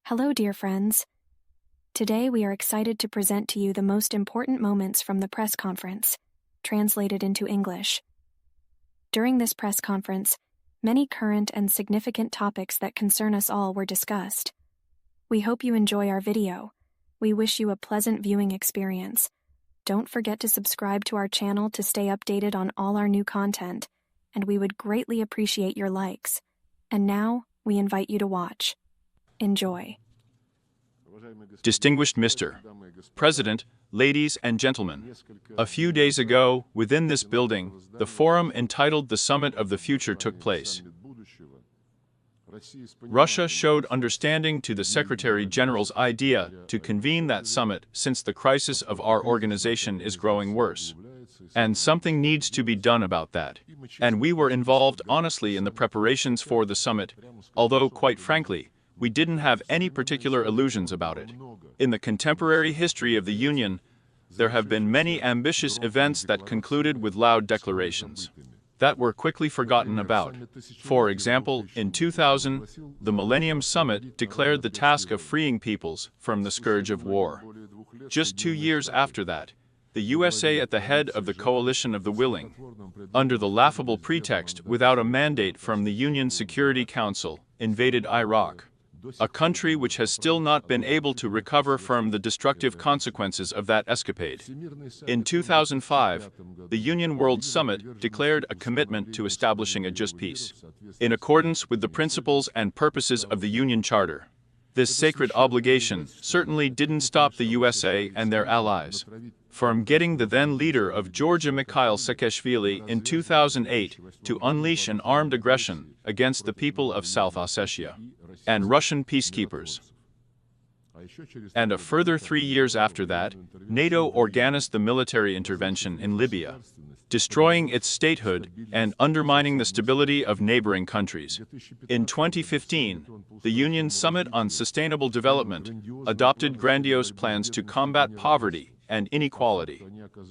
Hello, dear friends. Today we are excited to present to you the most important moments from the press conference, translated into English. During this press conference, many current and significant topics that concern us all were discussed. We hope you enjoy our video. We wish you a pleasant viewing experience. Don't forget to subscribe to our channel to stay updated on all our new content, and we would greatly appreciate your likes. And now, we invite you to watch. Enjoy. Distinguished Mr. President, ladies and gentlemen, a few days ago, within this building, the forum entitled The Summit of the Future took place. Russia showed understanding to the Secretary General's idea to convene that summit since the crisis of our organization is growing worse. And something needs to be done about that. And we were involved honestly in the preparations for the summit, although, quite frankly, we didn't have any particular illusions about it. In the contemporary history of the Union, there have been many ambitious events that concluded with loud declarations that were quickly forgotten about. For example, in 2000, the Millennium Summit declared the task of freeing peoples from the scourge of war. Just 2 years after that, the USA at the head of the coalition of the willing, under the laughable pretext without a mandate from the Union Security Council, invaded Iraq, a country which has still not been able to recover from the destructive consequences of that escapade. In 2005, the Union World Summit declared a commitment to establishing a just peace, in accordance with the principles and purposes of the Union Charter. This sacred obligation certainly didn't stop the USA and their allies from getting the then leader of Georgia, Mikhail Saakashvili, in 2008 to unleash an armed aggression against the people of South Ossetia and Russian peacekeepers. And a further 3 years after that, NATO organized the military intervention in Libya, destroying its statehood and undermining the stability of neighboring countries. In 2015, the Union Summit on Sustainable Development adopted grandiose plans to combat poverty and inequality,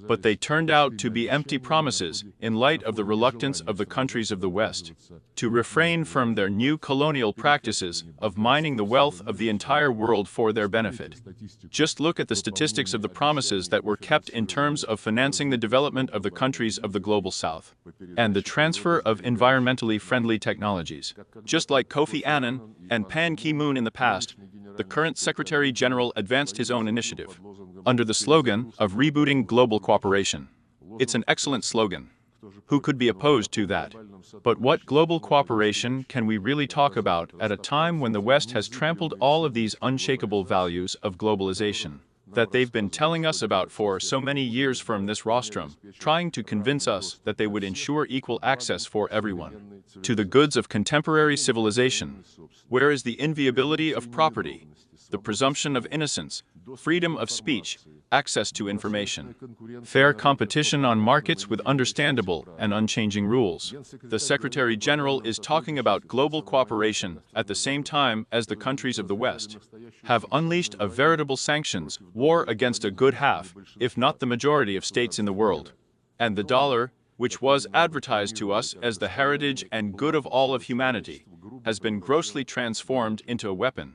but they turned out to be empty promises in light of the reluctance of the countries of the West to refrain from their new colonial practices of mining the wealth of the entire world for their benefit. Just look at the statistics of the promises that were kept in terms of financing the development of the countries of the Global South and the transfer of environmentally friendly technologies. Just like Kofi Annan and Ban Ki-moon in the past, the current Secretary General advanced his own initiative under the slogan of rebooting global cooperation. It's an excellent slogan. Who could be opposed to that? But what global cooperation can we really talk about at a time when the West has trampled all of these unshakable values of globalization that they've been telling us about for so many years from this rostrum, trying to convince us that they would ensure equal access for everyone to the goods of contemporary civilization? Where is the inviolability of property, the presumption of innocence, freedom of speech, access to information, fair competition on markets with understandable and unchanging rules? The Secretary General is talking about global cooperation at the same time as the countries of the West have unleashed a veritable sanctions war against a good half, if not the majority of states in the world. And the dollar, which was advertised to us as the heritage and good of all of humanity, has been grossly transformed into a weapon.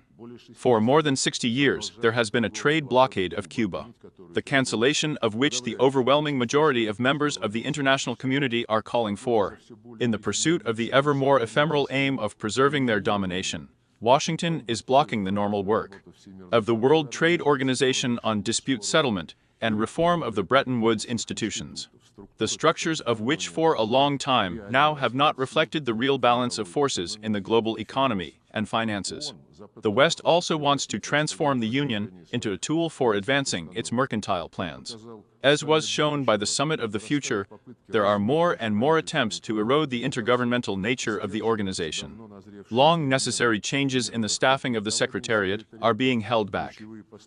For more than 60 years, there has been a trade blockade of Cuba, the cancellation of which the overwhelming majority of members of the international community are calling for. In the pursuit of the ever more ephemeral aim of preserving their domination, Washington is blocking the normal work of the World Trade Organization on dispute settlement and reform of the Bretton Woods institutions, the structures of which for a long time now have not reflected the real balance of forces in the global economy and finances. The West also wants to transform the Union into a tool for advancing its mercantile plans. As was shown by the Summit of the Future, there are more and more attempts to erode the intergovernmental nature of the organization. Long necessary changes in the staffing of the Secretariat are being held back.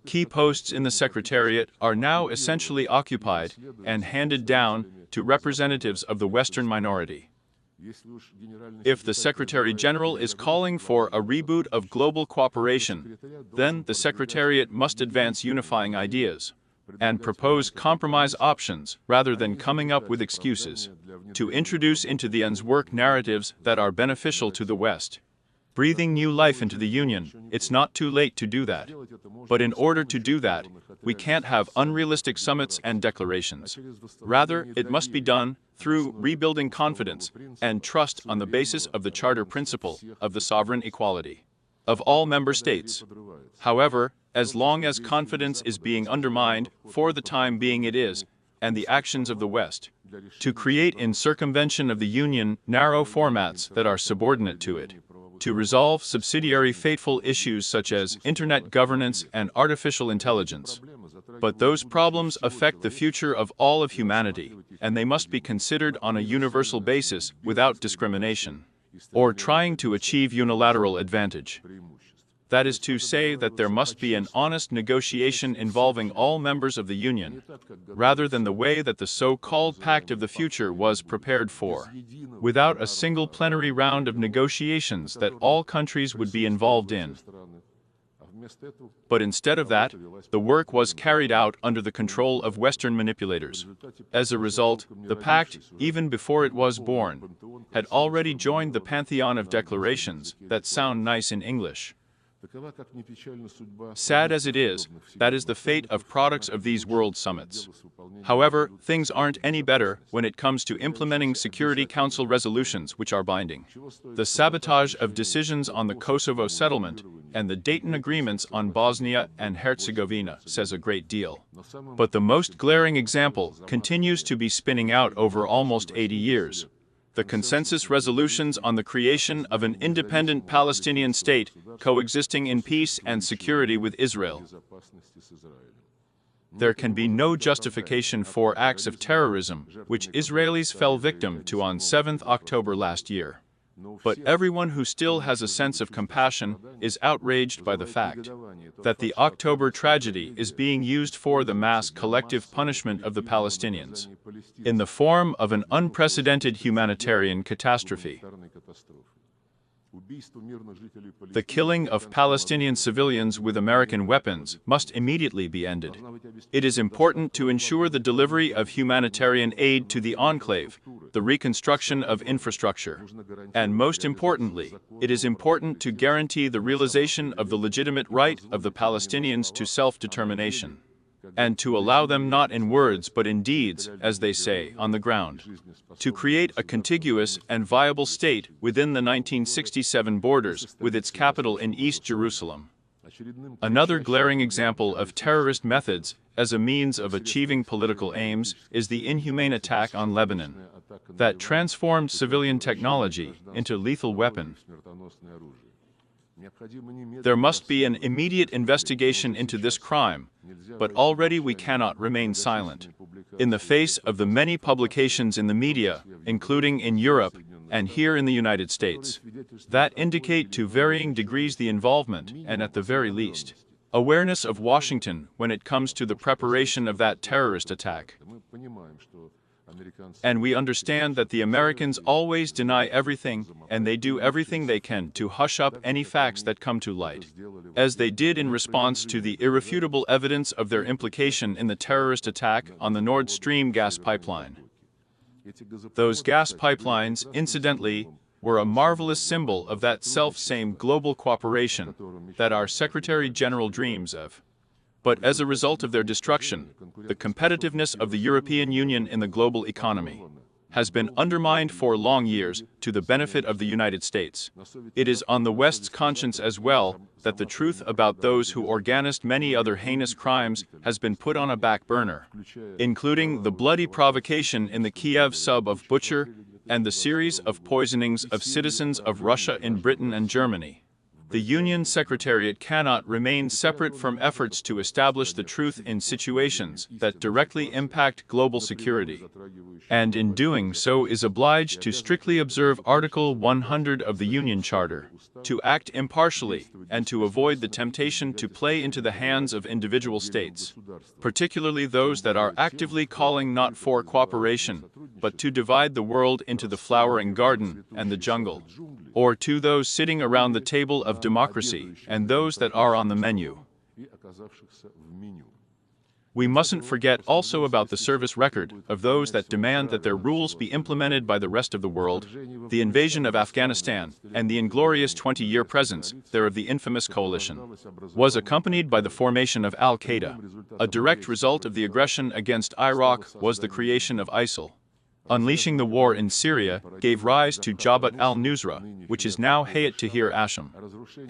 Key posts in the Secretariat are now essentially occupied and handed down to representatives of the Western minority. If the Secretary General is calling for a reboot of global cooperation, then the Secretariat must advance unifying ideas and propose compromise options rather than coming up with excuses to introduce into the UN's work narratives that are beneficial to the West breathing new life into the Union, it's not too late to do that. But in order to do that, we can't have unrealistic summits and declarations. Rather, it must be done through rebuilding confidence and trust on the basis of the Charter principle of the sovereign equality of all member states. However, as long as confidence is being undermined, for the time being it is, and the actions of the West, to create in circumvention of the Union narrow formats that are subordinate to it, to resolve subsidiary fateful issues such as internet governance and artificial intelligence. But those problems affect the future of all of humanity, and they must be considered on a universal basis without discrimination, or trying to achieve unilateral advantage. That is to say that there must be an honest negotiation involving all members of the Union, rather than the way that the so-called Pact of the Future was prepared for, without a single plenary round of negotiations that all countries would be involved in. But instead of that, the work was carried out under the control of Western manipulators. As a result, the pact, even before it was born, had already joined the pantheon of declarations that sound nice in English. Sad as it is, that is the fate of products of these world summits. However, things aren't any better when it comes to implementing Security Council resolutions which are binding. The sabotage of decisions on the Kosovo settlement and the Dayton agreements on Bosnia and Herzegovina says a great deal. But the most glaring example continues to be spinning out over almost 80 years. The consensus resolutions on the creation of an independent Palestinian state coexisting in peace and security with Israel. There can be no justification for acts of terrorism, which Israelis fell victim to on 7th October last year. But everyone who still has a sense of compassion is outraged by the fact that the October tragedy is being used for the mass collective punishment of the Palestinians, in the form of an unprecedented humanitarian catastrophe. The killing of Palestinian civilians with American weapons must immediately be ended. It is important to ensure the delivery of humanitarian aid to the enclave, the reconstruction of infrastructure, and most importantly, it is important to guarantee the realization of the legitimate right of the Palestinians to self-determination, and to allow them not in words but in deeds, as they say, on the ground, to create a contiguous and viable state within the 1967 borders with its capital in East Jerusalem. Another glaring example of terrorist methods as a means of achieving political aims is the inhumane attack on Lebanon, that transformed civilian technology into lethal weapon. There must be an immediate investigation into this crime, but already we cannot remain silent. In the face of the many publications in the media, including in Europe and here in the United States, that indicate to varying degrees the involvement, and at the very least, awareness of Washington when it comes to the preparation of that terrorist attack. And we understand that the Americans always deny everything, and they do everything they can to hush up any facts that come to light, as they did in response to the irrefutable evidence of their implication in the terrorist attack on the Nord Stream gas pipeline. Those gas pipelines, incidentally, were a marvelous symbol of that self-same global cooperation that our Secretary General dreams of. But as a result of their destruction, the competitiveness of the European Union in the global economy has been undermined for long years to the benefit of the United States. It is on the West's conscience as well that the truth about those who organized many other heinous crimes has been put on a back burner, including the bloody provocation in the Kiev sub of Butcher and the series of poisonings of citizens of Russia in Britain and Germany. The Union Secretariat cannot remain separate from efforts to establish the truth in situations that directly impact global security, and in doing so is obliged to strictly observe Article 100 of the Union Charter, to act impartially, and to avoid the temptation to play into the hands of individual states, particularly those that are actively calling not for cooperation, but to divide the world into the flowering garden and the jungle, or to those sitting around the table of democracy and those that are on the menu. We mustn't forget also about the service record of those that demand that their rules be implemented by the rest of the world. The invasion of Afghanistan and the inglorious 20-year presence there of the infamous coalition was accompanied by the formation of Al-Qaeda. A direct result of the aggression against Iraq was the creation of ISIL. Unleashing the war in Syria gave rise to Jabhat al-Nusra, which is now Hayat Tahrir Asham.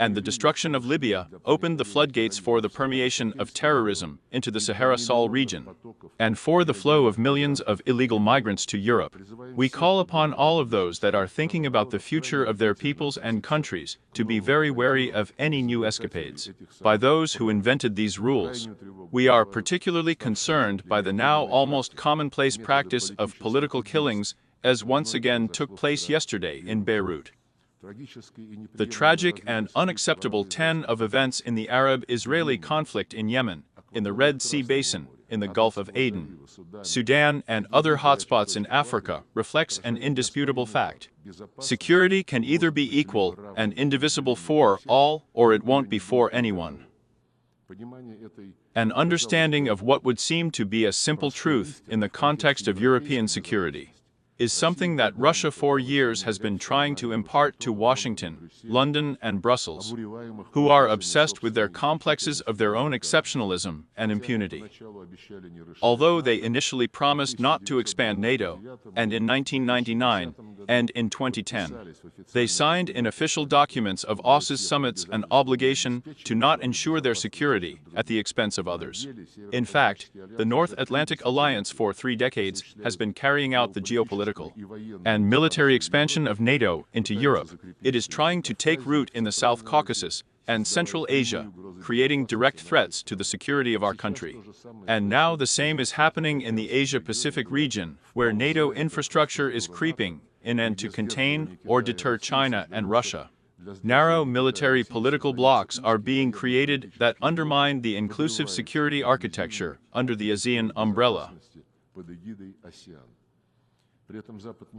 And the destruction of Libya opened the floodgates for the permeation of terrorism into the Sahara-Sol region, and for the flow of millions of illegal migrants to Europe. We call upon all of those that are thinking about the future of their peoples and countries to be very wary of any new escapades by those who invented these rules. We are particularly concerned by the now almost commonplace practice of political killings, as once again took place yesterday in Beirut. The tragic and unacceptable ten of events in the Arab-Israeli conflict in Yemen, in the Red Sea Basin, in the Gulf of Aden, Sudan, and other hotspots in Africa reflects an indisputable fact. Security can either be equal and indivisible for all, or it won't be for anyone. An understanding of what would seem to be a simple truth in the context of European security is something that Russia for years has been trying to impart to Washington, London, and Brussels, who are obsessed with their complexes of their own exceptionalism and impunity. Although they initially promised not to expand NATO, and in 1999 and in 2010, they signed in official documents of OSCE's summits an obligation to not ensure their security at the expense of others. In fact, the North Atlantic Alliance for 3 decades has been carrying out the geopolitical and military expansion of NATO into Europe. It is trying to take root in the South Caucasus and Central Asia, creating direct threats to the security of our country. And now the same is happening in the Asia-Pacific region, where NATO infrastructure is creeping in and to contain or deter China and Russia. Narrow military political blocs are being created that undermine the inclusive security architecture under the ASEAN umbrella.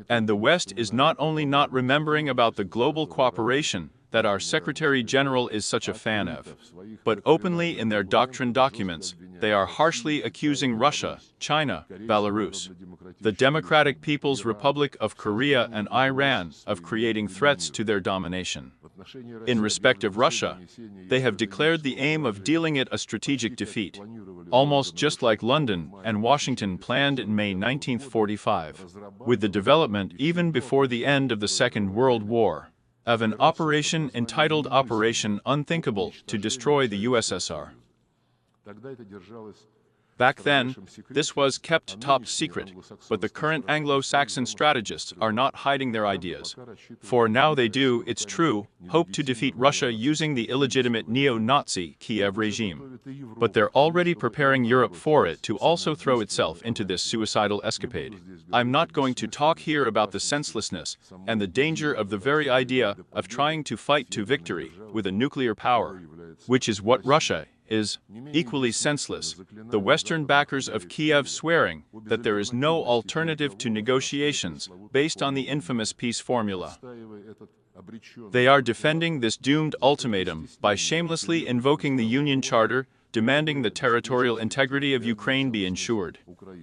And the West is not only not remembering about the global cooperation that our Secretary General is such a fan of, but openly in their doctrine documents, they are harshly accusing Russia, China, Belarus, the Democratic People's Republic of Korea, and Iran of creating threats to their domination. In respect of Russia, they have declared the aim of dealing it a strategic defeat, almost just like London and Washington planned in May 1945, with the development even before the end of the Second World War, of an operation entitled Operation Unthinkable to destroy the USSR. Back then, this was kept top secret, but the current Anglo-Saxon strategists are not hiding their ideas. For now they do, it's true, hope to defeat Russia using the illegitimate neo-Nazi Kiev regime. But they're already preparing Europe for it to also throw itself into this suicidal escapade. I'm not going to talk here about the senselessness and the danger of the very idea of trying to fight to victory with a nuclear power, which is what Russia is. Equally senseless, the Western backers of Kiev swearing that there is no alternative to negotiations based on the infamous peace formula. They are defending this doomed ultimatum by shamelessly invoking the Union Charter, demanding the territorial integrity of Ukraine be ensured.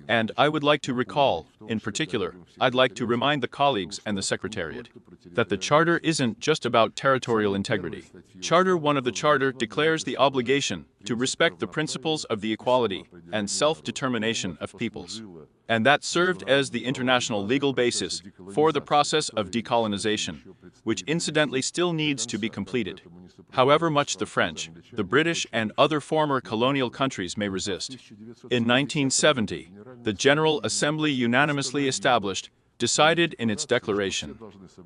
And I would like to recall, in particular, I'd like to remind the colleagues and the Secretariat, that the Charter isn't just about territorial integrity. Charter 1 of the Charter declares the obligation to respect the principles of the equality and self-determination of peoples. And that served as the international legal basis for the process of decolonization, which incidentally still needs to be completed. However much the French, the British, and other former colonial countries may resist. In 1970, the General Assembly unanimously decided in its declaration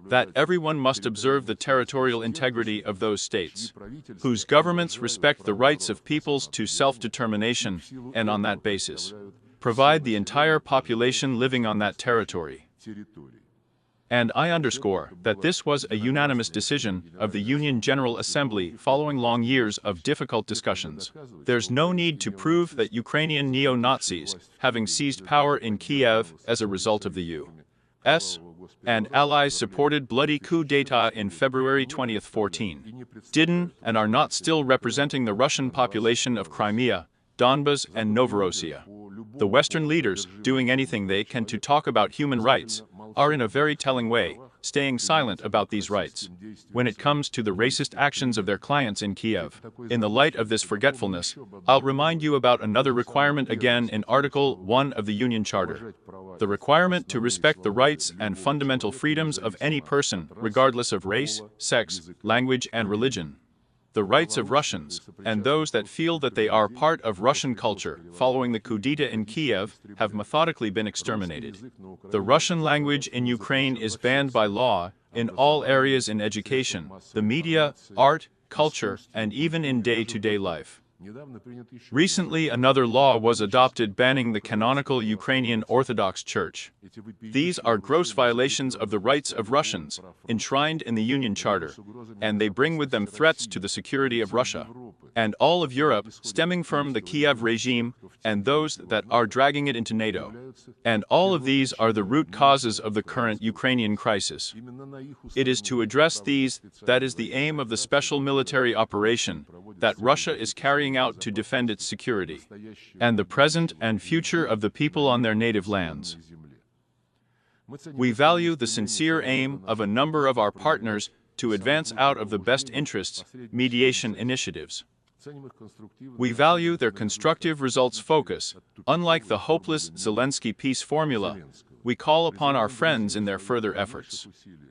that everyone must observe the territorial integrity of those states, whose governments respect the rights of peoples to self-determination, and on that basis, provide the entire population living on that territory. And I underscore that this was a unanimous decision of the Union General Assembly following long years of difficult discussions. There's no need to prove that Ukrainian neo-Nazis, having seized power in Kiev as a result of the U.S. and allies supported bloody coup d'état in February 2014, didn't and are not still representing the Russian population of Crimea Donbas, and Novorossiya. The Western leaders, doing anything they can to talk about human rights, are in a very telling way staying silent about these rights. When it comes to the racist actions of their clients in Kiev, in the light of this forgetfulness, I'll remind you about another requirement again in Article 1 of the Union Charter. The requirement to respect the rights and fundamental freedoms of any person, regardless of race, sex, language, and religion. The rights of Russians, and those that feel that they are part of Russian culture following the coup d'etat in Kiev, have methodically been exterminated. The Russian language in Ukraine is banned by law in all areas in education, the media, art, culture, and even in day-to-day life. Recently, another law was adopted banning the canonical Ukrainian Orthodox Church. These are gross violations of the rights of Russians, enshrined in the Union Charter, and they bring with them threats to the security of Russia and all of Europe, stemming from the Kiev regime and those that are dragging it into NATO. And all of these are the root causes of the current Ukrainian crisis. It is to address these that is the aim of the special military operation that Russia is carrying out to defend its security and the present and future of the people on their native lands. We value the sincere aim of a number of our partners to advance out of the best interests mediation initiatives. We value their constructive results focus. Unlike the hopeless Zelensky peace formula, we call upon our friends in their further efforts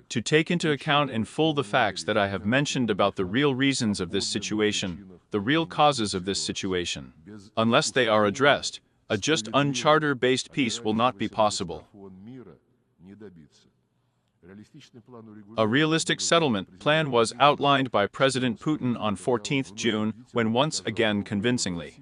to take into account in full the facts that I have mentioned about the real reasons of this situation, the real causes of this situation. Unless they are addressed, a just uncharter-based peace will not be possible. A realistic settlement plan was outlined by President Putin on 14 June when once again convincingly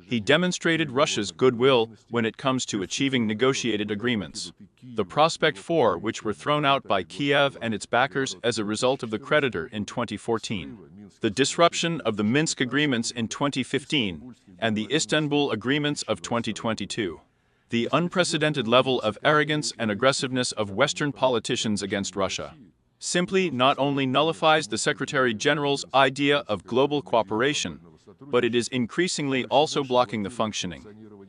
he demonstrated Russia's goodwill when it comes to achieving negotiated agreements. The prospect for which were thrown out by Kiev and its backers as a result of the creditor in 2014, the disruption of the Minsk agreements in 2015, and the Istanbul agreements of 2022. The unprecedented level of arrogance and aggressiveness of Western politicians against Russia simply not only nullifies the Secretary General's idea of global cooperation, but it is increasingly also blocking the functioning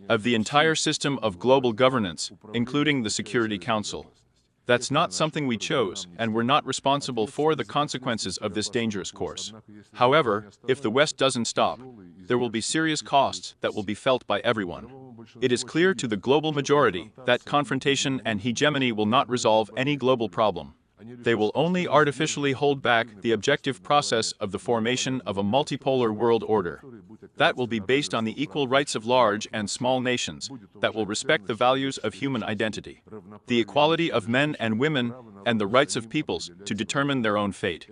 of the entire system of global governance, including the Security Council. That's not something we chose, and we're not responsible for the consequences of this dangerous course. However, if the West doesn't stop, there will be serious costs that will be felt by everyone. It is clear to the global majority that confrontation and hegemony will not resolve any global problem. They will only artificially hold back the objective process of the formation of a multipolar world order. That will be based on the equal rights of large and small nations, that will respect the values of human identity, the equality of men and women, and the rights of peoples to determine their own fate.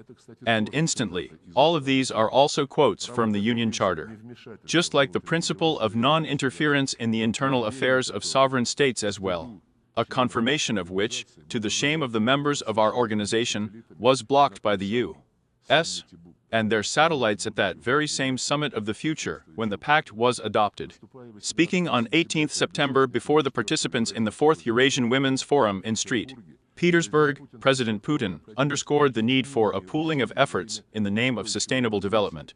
And instantly, all of these are also quotes from the Union Charter. Just like the principle of non-interference in the internal affairs of sovereign states as well. A confirmation of which, to the shame of the members of our organization, was blocked by the U.S. and their satellites at that very same summit of the future when the pact was adopted. Speaking on 18 September before the participants in the 4th Eurasian Women's Forum in St. Petersburg, President Putin underscored the need for a pooling of efforts in the name of sustainable development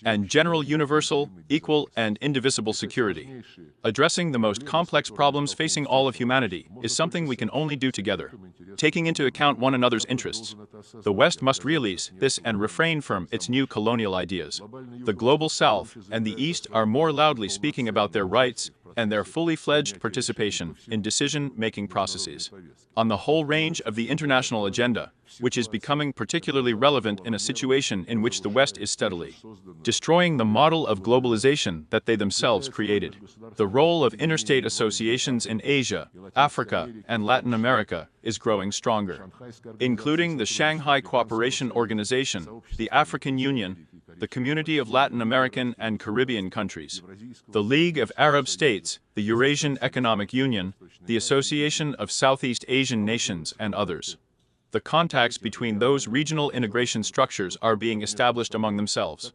and general universal, equal, and indivisible security. Addressing the most complex problems facing all of humanity is something we can only do together, taking into account one another's interests. The West must realize this and refrain from its new colonial ideas. The Global South and the East are more loudly speaking about their rights and their fully fledged participation in decision-making processes on the whole range of the international agenda, which is becoming particularly relevant in a situation in which the West is steadily destroying the model of globalization that they themselves created. The role of interstate associations in Asia, Africa, and Latin America is growing stronger, including the Shanghai Cooperation Organization, the African Union, the Community of Latin American and Caribbean Countries, the League of Arab States, the Eurasian Economic Union, the Association of Southeast Asian Nations, and others. The contacts between those regional integration structures are being established among themselves,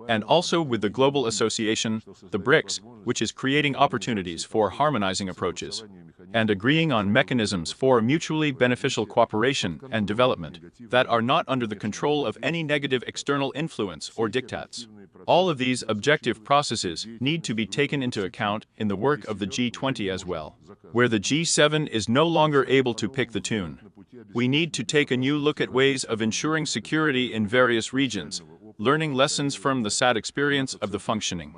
and also with the global association, the BRICS, which is creating opportunities for harmonizing approaches. and agreeing on mechanisms for mutually beneficial cooperation and development that are not under the control of any negative external influence or diktats. All of these objective processes need to be taken into account in the work of the G20 as well, where the G7 is no longer able to pick the tune. We need to take a new look at ways of ensuring security in various regions, learning lessons from the sad experience of the functioning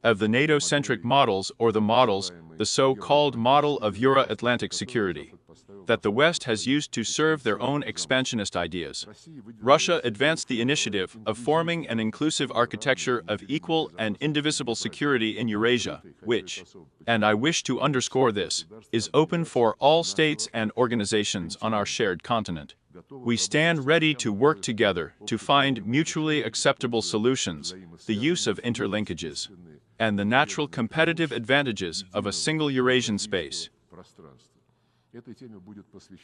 of the NATO-centric models or the so-called model of Euro-Atlantic security, that the West has used to serve their own expansionist ideas. Russia advanced the initiative of forming an inclusive architecture of equal and indivisible security in Eurasia, which, and I wish to underscore this, is open for all states and organizations on our shared continent. We stand ready to work together to find mutually acceptable solutions, the use of interlinkages, and the natural competitive advantages of a single Eurasian space.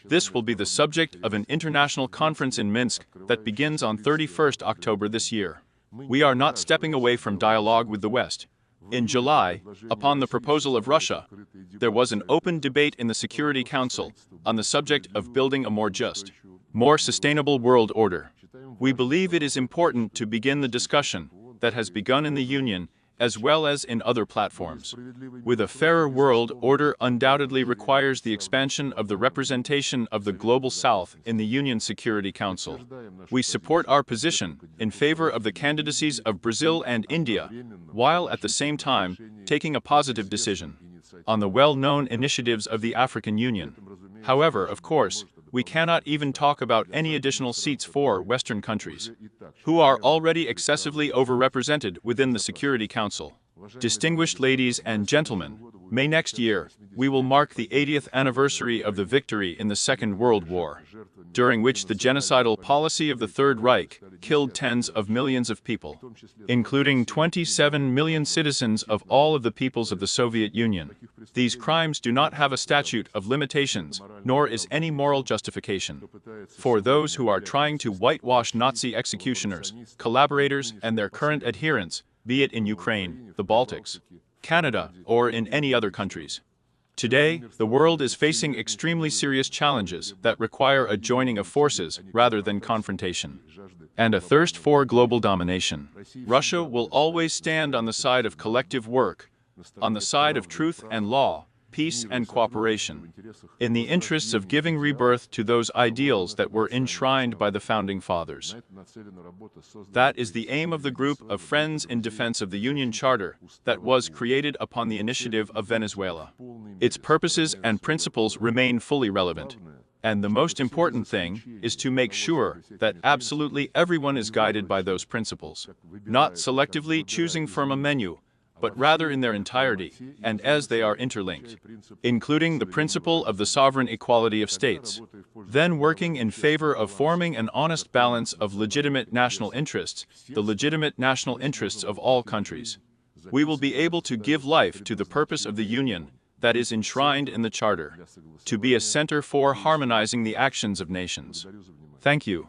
This will be the subject of an international conference in Minsk that begins on 31st October this year. We are not stepping away from dialogue with the West. In July, upon the proposal of Russia, there was an open debate in the Security Council on the subject of building a more just, more sustainable world order. We believe it is important to begin the discussion that has begun in the Union as well as in other platforms. With a fairer world order undoubtedly requires the expansion of the representation of the Global South in the Union Security Council. We support our position in favor of the candidacies of Brazil and India, while at the same time taking a positive decision on the well-known initiatives of the African Union. However, of course, we cannot even talk about any additional seats for Western countries, who are already excessively overrepresented within the Security Council. Distinguished ladies and gentlemen, May next year, we will mark the 80th anniversary of the victory in the Second World War, during which the genocidal policy of the Third Reich killed tens of millions of people, including 27 million citizens of all of the peoples of the Soviet Union. These crimes do not have a statute of limitations, nor is any moral justification. For those who are trying to whitewash Nazi executioners, collaborators, and their current adherents, be it in Ukraine, the Baltics, Canada, or in any other countries. Today, the world is facing extremely serious challenges that require a joining of forces rather than confrontation, and a thirst for global domination. Russia will always stand on the side of collective work, on the side of truth and law, peace and cooperation, in the interests of giving rebirth to those ideals that were enshrined by the Founding Fathers. That is the aim of the group of Friends in Defense of the Union Charter that was created upon the initiative of Venezuela. Its purposes and principles remain fully relevant. And the most important thing is to make sure that absolutely everyone is guided by those principles, not selectively choosing from a menu, but rather in their entirety, and as they are interlinked, including the principle of the sovereign equality of states, then working in favor of forming an honest balance of legitimate national interests, the legitimate national interests of all countries. We will be able to give life to the purpose of the Union that is enshrined in the Charter, to be a center for harmonizing the actions of nations. Thank you.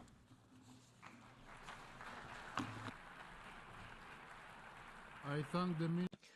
I thank the